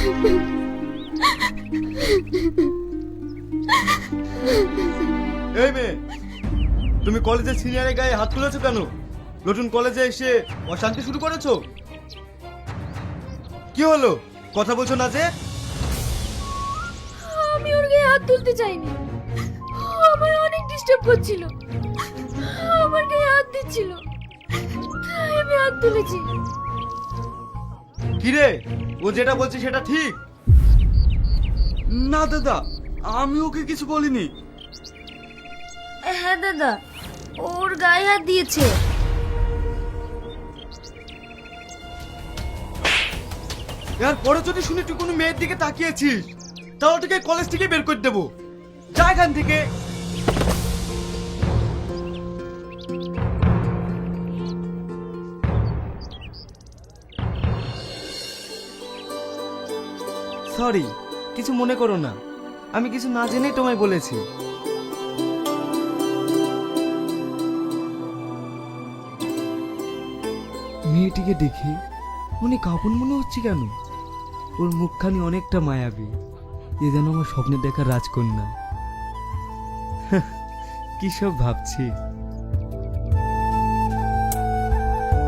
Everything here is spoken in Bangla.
এই মেয়ে, তুমি কলেজের সিনিয়রের গায়ে হাত তুলেছো কেন? নতুন কলেজে এসে অশান্তি শুরু করেছো? কি হলো, কথা বলছো না যে? আমি ওর গায়ে হাত তুলতে চাইনি, আমায় অনেক ডিস্টার্ব করছিল, আমার গায়ে হাত দিচ্ছিল, তাই আমি হাত তুলেছি। কিরে, ও যেটা বলছে সেটা ঠিক? না দাদা, আমি ওকে কিছু বলিনি। হ্যাঁ দাদা, ওর গায়ে হাত দিয়েছে। এরপরে যদি শুনি তুই কোনো মেয়ের দিকে তাকিয়েছিস, তাহলে তোকে কলেজ থেকে বের করে দেবো। যা এখান থেকে। সরি, কিছু মনে করো না, আমি কিছু না জেনেই তোমায় বলেছি। মেয়েটিকে দেখে অনেক আপন মনে হচ্ছে কেন? ওর মুখখানি অনেকটা মায়াবী, এ যেন আমার স্বপ্নে দেখা রাজকন্যা। কি সব ভাবছি।